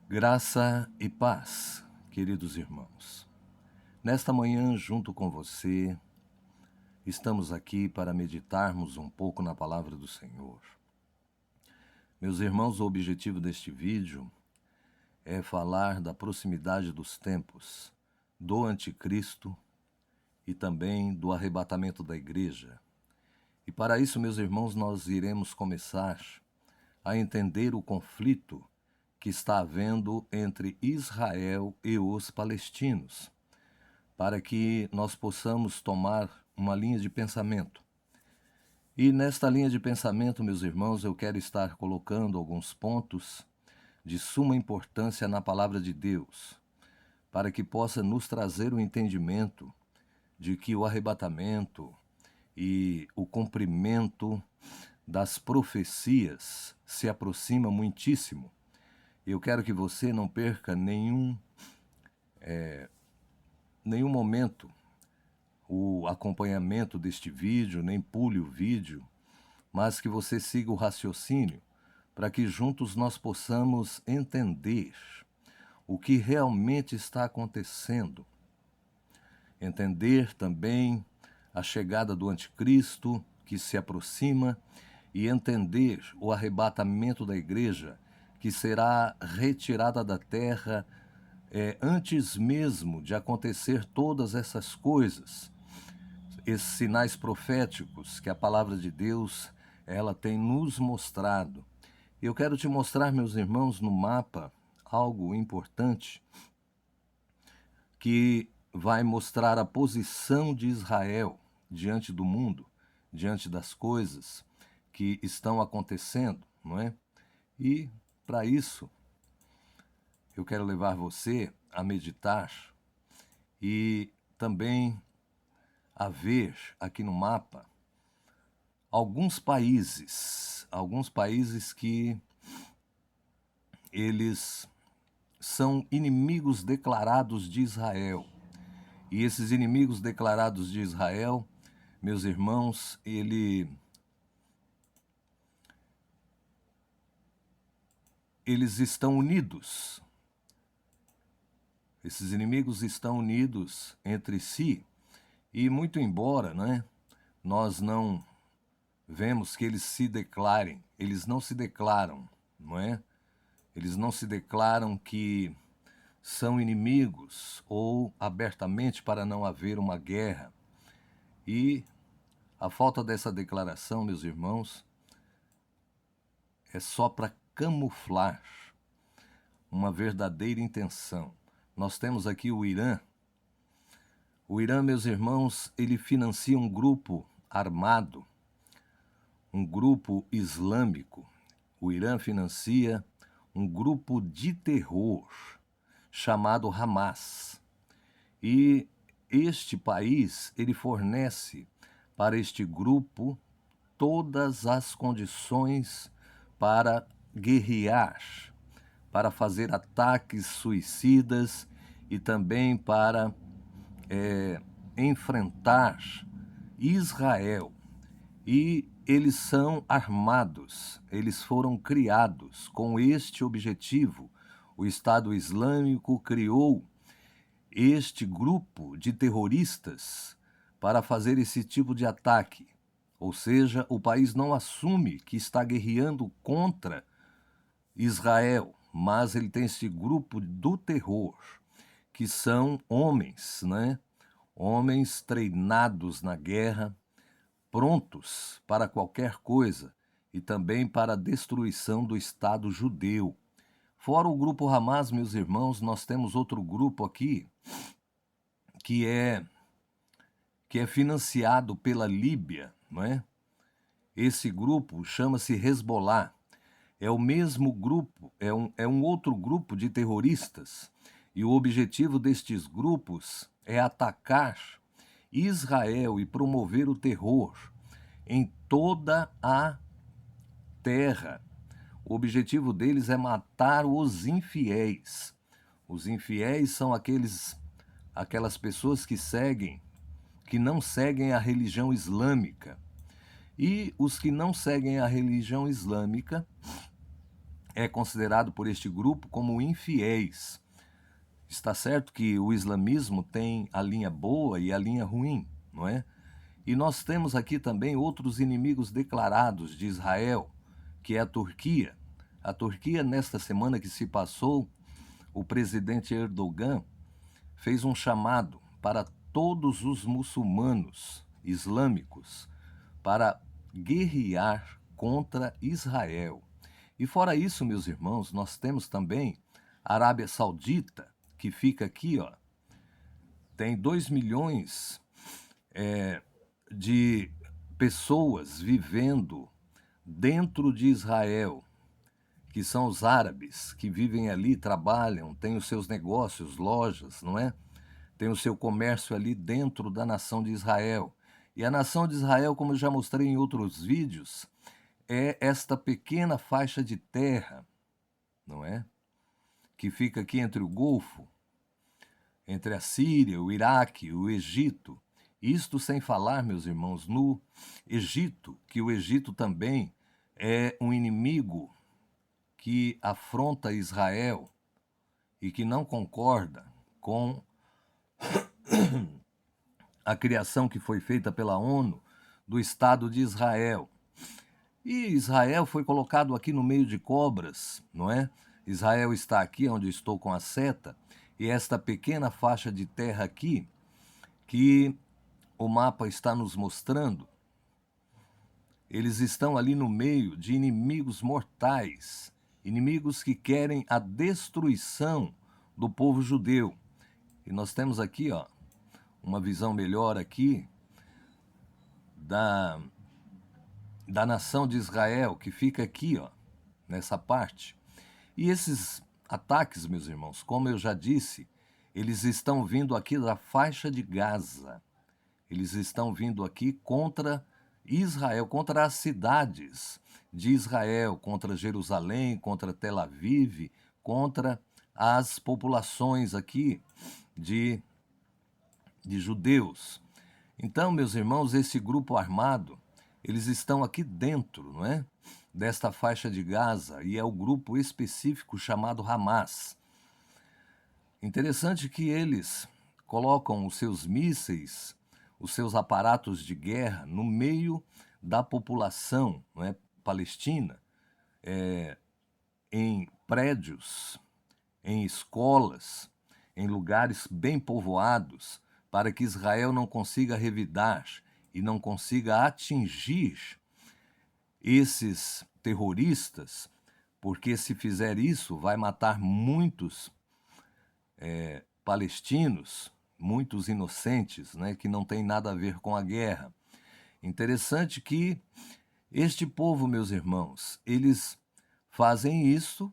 Graça e paz, queridos irmãos. Nesta manhã, junto com você, estamos aqui para meditarmos um pouco na palavra do Senhor. Meus irmãos, o objetivo deste vídeo é falar da proximidade dos tempos, do anticristo e também do arrebatamento da igreja. E para isso, meus irmãos, nós iremos começar a entender o conflito que está havendo entre Israel e os palestinos, para que nós possamos tomar uma linha de pensamento. E nesta linha de pensamento, meus irmãos, eu quero estar colocando alguns pontos de suma importância na palavra de Deus, para que possa nos trazer o entendimento de que o arrebatamento e o cumprimento das profecias se aproxima muitíssimo. Eu quero que você não perca nenhum momento o acompanhamento deste vídeo, nem pule o vídeo, mas que você siga o raciocínio para que juntos nós possamos entender o que realmente está acontecendo. Entender também a chegada do anticristo que se aproxima e entender o arrebatamento da igreja que será retirada da terra antes mesmo de acontecer todas essas coisas, esses sinais proféticos que a palavra de Deus ela tem nos mostrado. Eu quero te mostrar, meus irmãos, no mapa algo importante que vai mostrar a posição de Israel diante do mundo, diante das coisas que estão acontecendo, não é? E para isso eu quero levar você a meditar e também a ver aqui no mapa alguns países que eles são inimigos declarados de Israel. E esses inimigos declarados de Israel, meus irmãos, eles estão unidos. Esses inimigos estão unidos entre si e muito embora, nós não vemos que eles se declarem, eles não se declaram, não é? Eles não se declaram que são inimigos ou abertamente para não haver uma guerra. E a falta dessa declaração, meus irmãos, é só para camuflar uma verdadeira intenção. Nós temos aqui o Irã. O Irã, meus irmãos, ele financia um grupo armado, um grupo islâmico. O Irã financia um grupo de terror chamado Hamas. E este país, ele fornece para este grupo todas as condições para guerrear, para fazer ataques suicidas e também para enfrentar Israel. E eles são armados, eles foram criados com este objetivo. O Estado Islâmico criou este grupo de terroristas para fazer esse tipo de ataque. Ou seja, o país não assume que está guerreando contra Israel, mas ele tem esse grupo do terror, que são homens, Homens treinados na guerra, prontos para qualquer coisa e também para a destruição do Estado judeu. Fora o grupo Hamas, meus irmãos, nós temos outro grupo aqui que é financiado pela Líbia, não é? Esse grupo chama-se Hezbollah. É o mesmo grupo, é um outro grupo de terroristas. E o objetivo destes grupos é atacar Israel e promover o terror em toda a terra. O objetivo deles é matar os infiéis. Os infiéis são aquelas pessoas que não seguem a religião islâmica. E os que não seguem a religião islâmica, é considerado por este grupo como infiéis. Está certo que o islamismo tem a linha boa e a linha ruim, não é? E nós temos aqui também outros inimigos declarados de Israel, que é a Turquia. A Turquia, nesta semana que se passou, o presidente Erdogan fez um chamado para todos os muçulmanos islâmicos para guerrear contra Israel. E fora isso, meus irmãos, nós temos também a Arábia Saudita, que fica aqui, ó, tem 2 milhões de pessoas vivendo dentro de Israel, que são os árabes, que vivem ali, trabalham, têm os seus negócios, lojas, não é? Tem o seu comércio ali dentro da nação de Israel. E a nação de Israel, como eu já mostrei em outros vídeos, é esta pequena faixa de terra, não é? Que fica aqui entre o Golfo, entre a Síria, o Iraque, o Egito. Isto sem falar, meus irmãos, no Egito, que o Egito também é um inimigo que afronta Israel e que não concorda com a criação que foi feita pela ONU do Estado de Israel. E Israel foi colocado aqui no meio de cobras, não é? Israel está aqui onde estou com a seta, e esta pequena faixa de terra aqui, que o mapa está nos mostrando, eles estão ali no meio de inimigos mortais, inimigos que querem a destruição do povo judeu. E nós temos aqui, ó, uma visão melhor aqui da nação de Israel, que fica aqui, ó, nessa parte. E esses ataques, meus irmãos, como eu já disse, eles estão vindo aqui da faixa de Gaza. Eles estão vindo aqui contra Israel, contra as cidades de Israel, contra Jerusalém, contra Tel Aviv, contra as populações aqui de judeus. Então, meus irmãos, esse grupo armado, eles estão aqui dentro, não é? Desta faixa de Gaza, e é o grupo específico chamado Hamas. Interessante que eles colocam os seus mísseis, os seus aparatos de guerra no meio da população, não é, palestina, em prédios, em escolas, em lugares bem povoados, para que Israel não consiga revidar e não consiga atingir esses terroristas, porque se fizer isso, vai matar muitos palestinos, muitos inocentes, né, que não tem nada a ver com a guerra. Interessante que este povo, meus irmãos, eles fazem isso,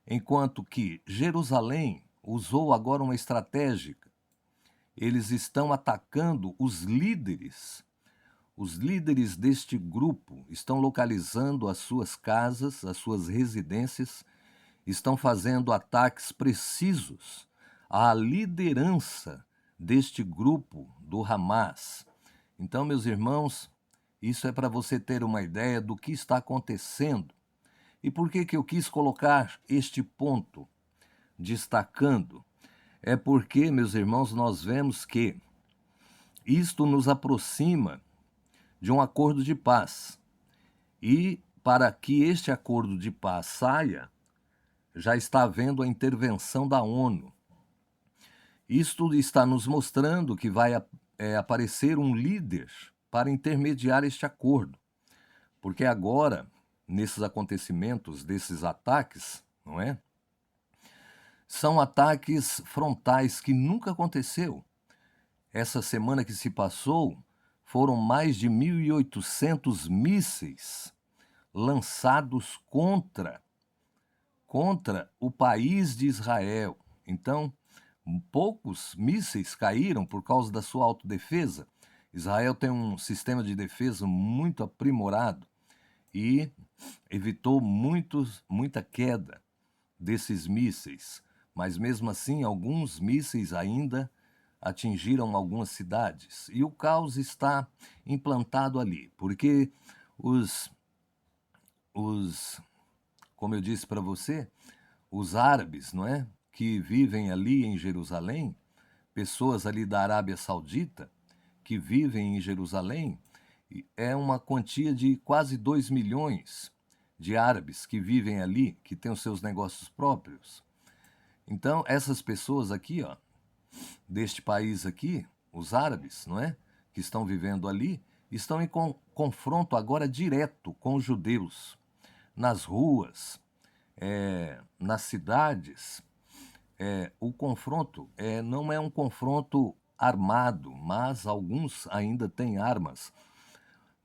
enquanto que Jerusalém usou agora uma estratégia. Eles estão atacando os líderes. Os líderes deste grupo estão localizando as suas casas, as suas residências, estão fazendo ataques precisos à liderança deste grupo do Hamas. Então, meus irmãos, isso é para você ter uma ideia do que está acontecendo. E por que eu quis colocar este ponto, destacando? É porque, meus irmãos, nós vemos que isto nos aproxima de um acordo de paz. E para que este acordo de paz saia, já está havendo a intervenção da ONU. Isto está nos mostrando que vai aparecer um líder para intermediar este acordo. Porque agora, nesses acontecimentos, desses ataques, não é? São ataques frontais que nunca aconteceu. Essa semana que se passou, foram mais de 1.800 mísseis lançados contra o país de Israel. Então, poucos mísseis caíram por causa da sua autodefesa. Israel tem um sistema de defesa muito aprimorado e evitou muita queda desses mísseis. Mas mesmo assim, alguns mísseis ainda atingiram algumas cidades. E o caos está implantado ali, porque os como eu disse para você, os árabes, não é? Que vivem ali em Jerusalém, pessoas ali da Arábia Saudita, que vivem em Jerusalém, é uma quantia de quase 2 milhões de árabes que vivem ali, que têm os seus negócios próprios. Então, essas pessoas aqui, ó, deste país aqui, os árabes, não é? Que estão vivendo ali, estão em confronto agora direto com os judeus, nas ruas, nas cidades. O confronto não é um confronto armado, mas alguns ainda têm armas,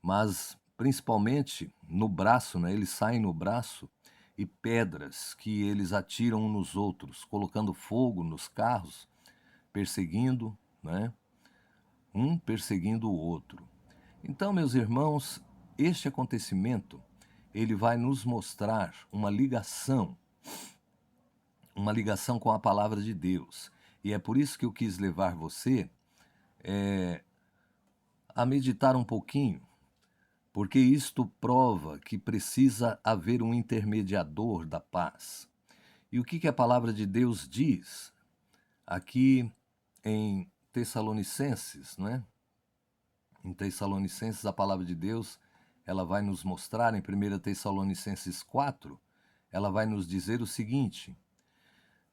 mas principalmente no braço, né? Eles saem no braço e pedras que eles atiram uns nos outros, colocando fogo nos carros, perseguindo, né? Um perseguindo o outro. Então, meus irmãos, este acontecimento ele vai nos mostrar uma ligação com a palavra de Deus. E é por isso que eu quis levar você a meditar um pouquinho, porque isto prova que precisa haver um intermediador da paz. E o que a palavra de Deus diz aqui em Tessalonicenses, não é? Em Tessalonicenses, a palavra de Deus, ela vai nos mostrar, em 1 Tessalonicenses 4, ela vai nos dizer o seguinte: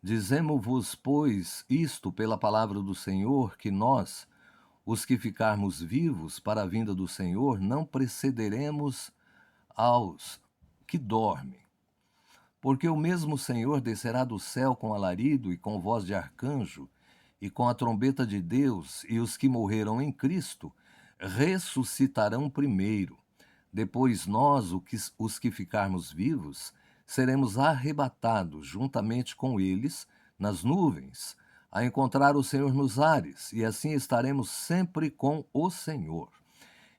dizemo-vos, pois, isto pela palavra do Senhor, que nós, os que ficarmos vivos para a vinda do Senhor, não precederemos aos que dormem. Porque o mesmo Senhor descerá do céu com alarido e com voz de arcanjo, e com a trombeta de Deus, e os que morreram em Cristo ressuscitarão primeiro. Depois nós, os que ficarmos vivos, seremos arrebatados juntamente com eles nas nuvens, a encontrar o Senhor nos ares, e assim estaremos sempre com o Senhor.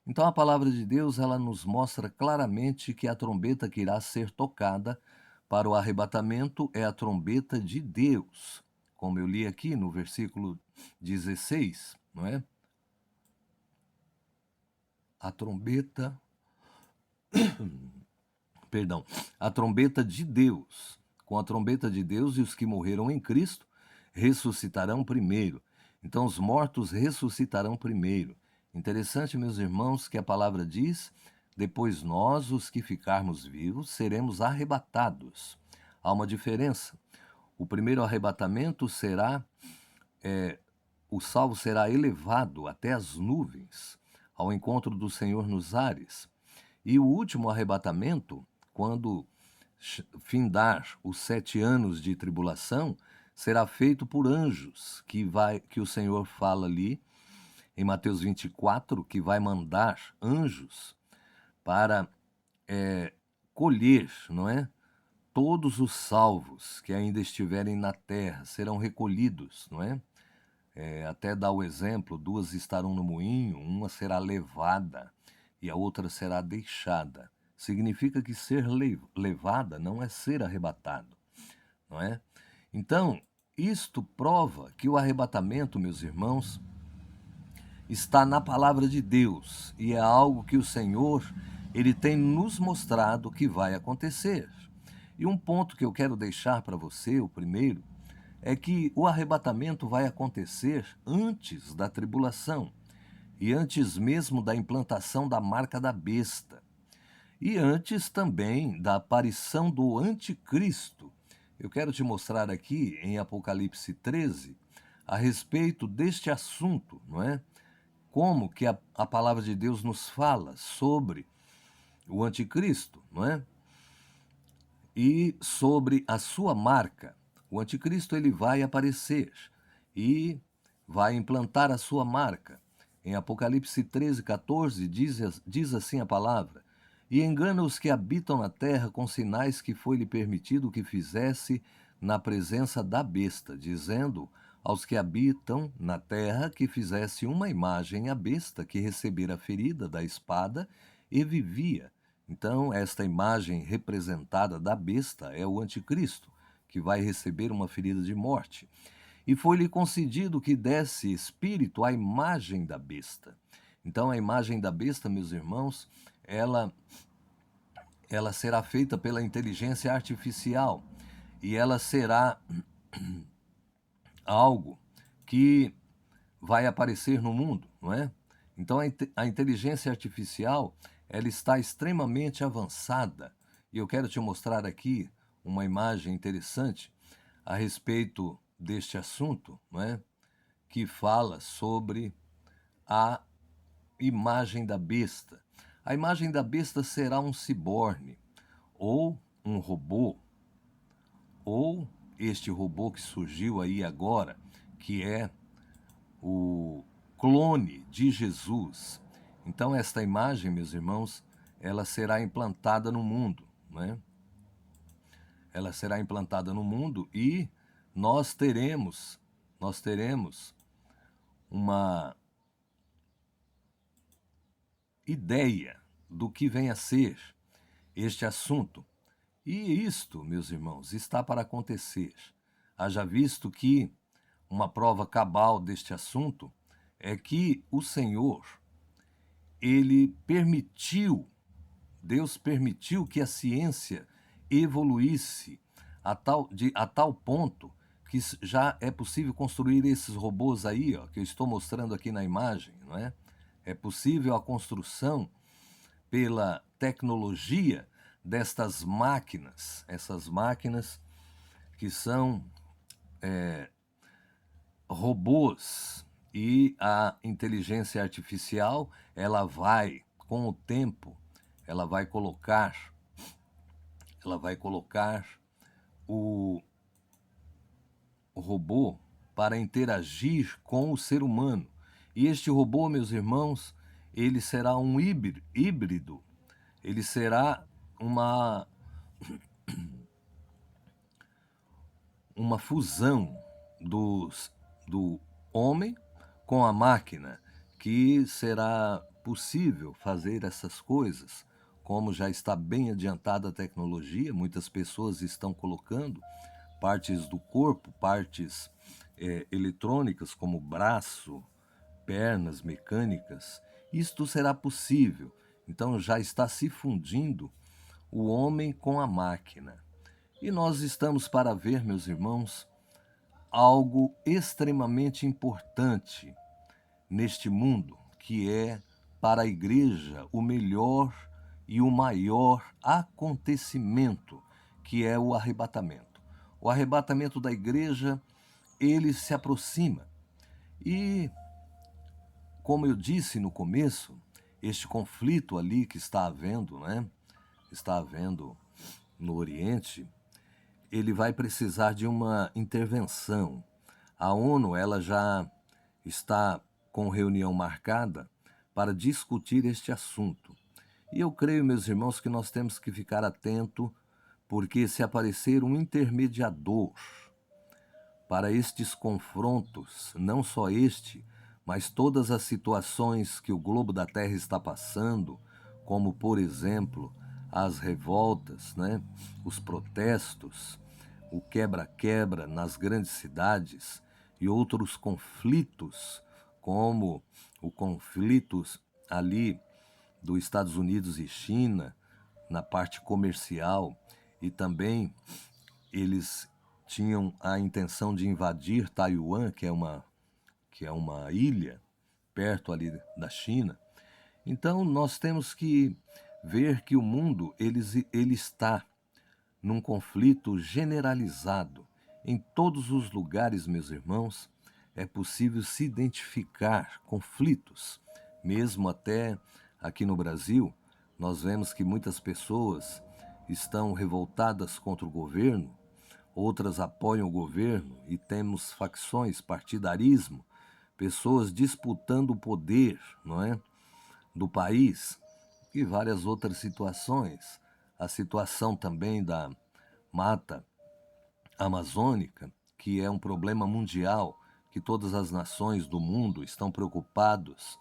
Então a palavra de Deus, ela nos mostra claramente que a trombeta que irá ser tocada para o arrebatamento é a trombeta de Deus, como eu li aqui no versículo 16, não é? A trombeta, perdão, a trombeta de Deus. Com a trombeta de Deus, e os que morreram em Cristo ressuscitarão primeiro. Então os mortos ressuscitarão primeiro. Interessante, meus irmãos, que a palavra diz: depois nós, os que ficarmos vivos, seremos arrebatados. Há uma diferença. O primeiro arrebatamento será, o salvo será elevado até as nuvens, ao encontro do Senhor nos ares. E o último arrebatamento, quando findar os 7 anos de tribulação, será feito por anjos, que o Senhor fala ali em Mateus 24, que vai mandar anjos para colher, não é? Todos os salvos que ainda estiverem na terra serão recolhidos, não é? Até dá o exemplo: 2 estarão no moinho, uma será levada e a outra será deixada. Significa que ser levada não é ser arrebatado, não é? Então, isto prova que o arrebatamento, meus irmãos, está na palavra de Deus, e é algo que o Senhor, ele tem nos mostrado que vai acontecer. E um ponto que eu quero deixar para você, o primeiro, é que o arrebatamento vai acontecer antes da tribulação e antes mesmo da implantação da marca da besta e antes também da aparição do anticristo. Eu quero te mostrar aqui em Apocalipse 13 a respeito deste assunto, não é? Como que a palavra de Deus nos fala sobre o anticristo, não é? E sobre a sua marca. O anticristo, ele vai aparecer e vai implantar a sua marca. Em Apocalipse 13, 14, diz assim a palavra: e engana os que habitam na terra com sinais que foi-lhe permitido que fizesse na presença da besta, dizendo aos que habitam na terra que fizesse uma imagem à besta que recebera a ferida da espada e vivia. Então, esta imagem representada da besta é o anticristo, que vai receber uma ferida de morte. E foi-lhe concedido que desse espírito à imagem da besta. Então, a imagem da besta, meus irmãos, ela ela será feita pela inteligência artificial e ela será algo que vai aparecer no mundo, não é? Então a inteligência artificial, ela está extremamente avançada. E eu quero te mostrar aqui uma imagem interessante a respeito deste assunto, não é? Que fala sobre a imagem da besta. A imagem da besta será um ciborne, ou um robô, ou este robô que surgiu aí agora, que é o clone de Jesus. Então esta imagem, meus irmãos, ela será implantada no mundo, né? Ela será implantada no mundo e nós teremos uma ideia do que vem a ser este assunto. E isto, meus irmãos, está para acontecer. Haja visto que uma prova cabal deste assunto é que o Senhor, ele permitiu, Deus permitiu que a ciência evoluísse a tal ponto que já é possível construir esses robôs aí, ó, que eu estou mostrando aqui na imagem, não é? É possível a construção pela tecnologia destas máquinas, essas máquinas que são robôs, e a inteligência artificial, com o tempo, ela vai colocar, ela vai colocar o, o robô para interagir com o ser humano. E este robô, meus irmãos, ele será um híbrido, ele será uma fusão do homem com a máquina, que será possível fazer essas coisas, como já está bem adiantada a tecnologia. Muitas pessoas estão colocando partes do corpo, partes eletrônicas, como braço, pernas mecânicas. Isto será possível. Então já está se fundindo o homem com a máquina. E nós estamos para ver, meus irmãos, algo extremamente importante neste mundo, que é para a igreja o melhor e o maior acontecimento, que é o arrebatamento. O arrebatamento da igreja, ele se aproxima. E, como eu disse no começo, este conflito ali que está havendo, né? Está havendo no Oriente, ele vai precisar de uma intervenção. A ONU, ela já está com reunião marcada para discutir este assunto. E eu creio, meus irmãos, que nós temos que ficar atento, porque se aparecer um intermediador para estes confrontos, não só este, mas todas as situações que o globo da Terra está passando, como, por exemplo, as revoltas, né? Os protestos, o quebra-quebra nas grandes cidades e outros conflitos, como o conflito ali dos Estados Unidos e China, na parte comercial, e também eles tinham a intenção de invadir Taiwan, que é uma ilha perto ali da China. Então nós temos que ver que o mundo ele está num conflito generalizado. Em todos os lugares, meus irmãos, é possível se identificar conflitos. Mesmo até aqui no Brasil, nós vemos que muitas pessoas estão revoltadas contra o governo, outras apoiam o governo, e temos facções, partidarismo, pessoas disputando o poder, não é, do país, e várias outras situações. A situação também da mata amazônica, que é um problema mundial, que todas as nações do mundo estão preocupados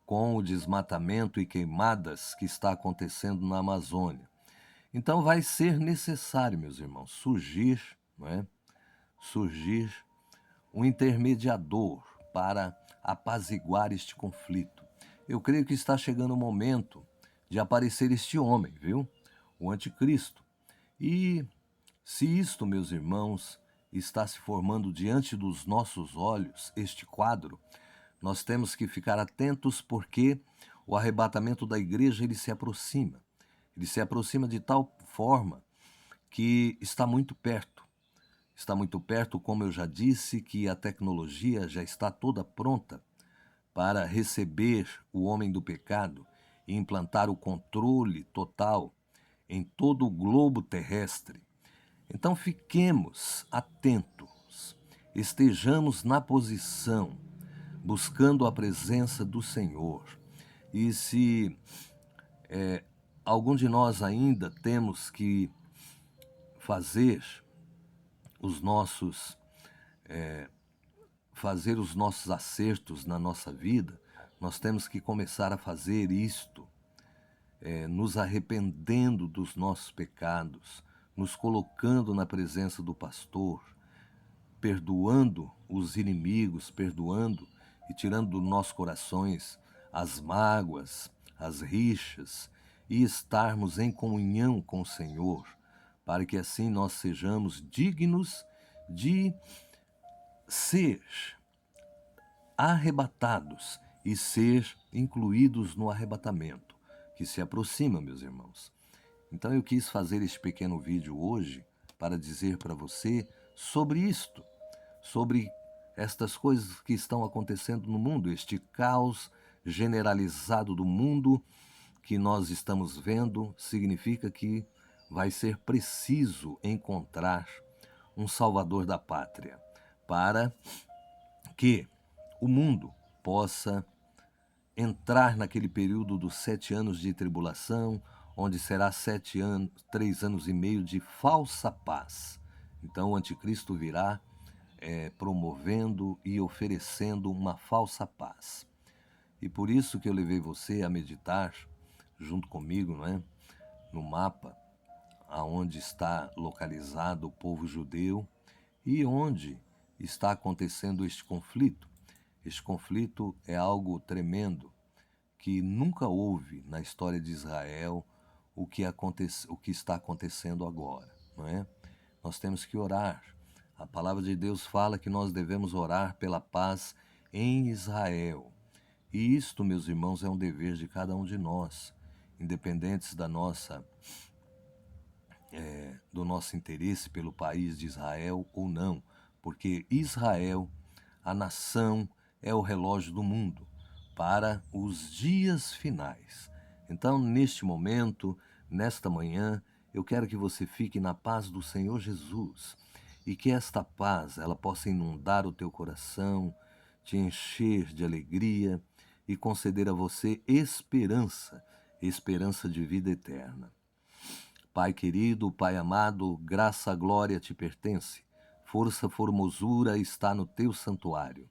com o desmatamento e queimadas que está acontecendo na Amazônia. Então vai ser necessário, meus irmãos, não é? Surgir um intermediador para apaziguar este conflito. Eu creio que está chegando o momento de aparecer este homem, viu? o anticristo. E se isto, meus irmãos, está se formando diante dos nossos olhos, este quadro, nós temos que ficar atentos porque o arrebatamento da igreja ele se aproxima. Ele se aproxima de tal forma que está muito perto. Está muito perto, como eu já disse, que a tecnologia já está toda pronta para receber o homem do pecado e implantar o controle total em todo o globo terrestre. Então fiquemos atentos, estejamos na posição, buscando a presença do Senhor. E se algum de nós ainda temos que fazer os nossos acertos na nossa vida, nós temos que começar a fazer isto, nos arrependendo dos nossos pecados, nos colocando na presença do pastor, perdoando os inimigos, perdoando e tirando dos nossos corações as mágoas, as rixas, e estarmos em comunhão com o Senhor, para que assim nós sejamos dignos de ser arrebatados e ser incluídos no arrebatamento, que se aproxima, meus irmãos. Então eu quis fazer este pequeno vídeo hoje para dizer para você sobre isto, sobre estas coisas que estão acontecendo no mundo, este caos generalizado do mundo que nós estamos vendo, significa que vai ser preciso encontrar um salvador da pátria, para que o mundo possa entrar naquele período dos 7 anos de tribulação, onde será 3 anos e meio de falsa paz. Então o anticristo virá promovendo e oferecendo uma falsa paz. E por isso que eu levei você a meditar junto comigo, não é? No mapa, aonde está localizado o povo judeu e onde está acontecendo este conflito. Este conflito é algo tremendo, que nunca houve na história de Israel o que está acontecendo agora, não é? Nós temos que orar. A palavra de Deus fala que nós devemos orar pela paz em Israel. E isto, meus irmãos, é um dever de cada um de nós, independentes do nosso interesse pelo país de Israel ou não, porque Israel, a nação, é o relógio do mundo para os dias finais. Então, neste momento, nesta manhã, eu quero que você fique na paz do Senhor Jesus e que esta paz ela possa inundar o teu coração, te encher de alegria e conceder a você esperança, esperança de vida eterna. Pai querido, Pai amado, graça, glória te pertence, força, formosura está no teu santuário.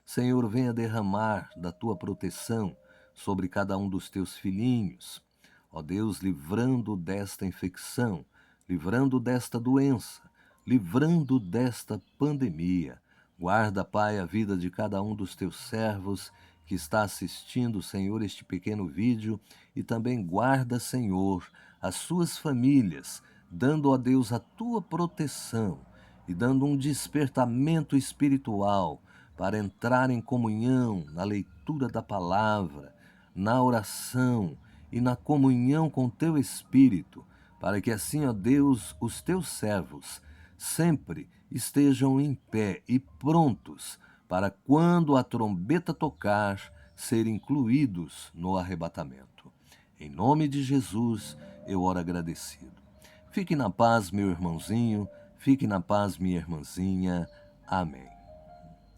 Senhor, venha derramar da tua proteção sobre cada um dos teus filhinhos. Ó Deus, livrando desta infecção, livrando desta doença, livrando desta pandemia. Guarda, Pai, a vida de cada um dos teus servos que está assistindo, Senhor, este pequeno vídeo, e também guarda, Senhor, as suas famílias, dando a Deus a tua proteção e dando um despertamento espiritual para entrar em comunhão na leitura da palavra, na oração e na comunhão com teu Espírito, para que assim, ó Deus, os teus servos sempre estejam em pé e prontos para, quando a trombeta tocar, serem incluídos no arrebatamento. Em nome de Jesus, eu oro agradecido. Fique na paz, meu irmãozinho, fique na paz, minha irmãzinha. Amém.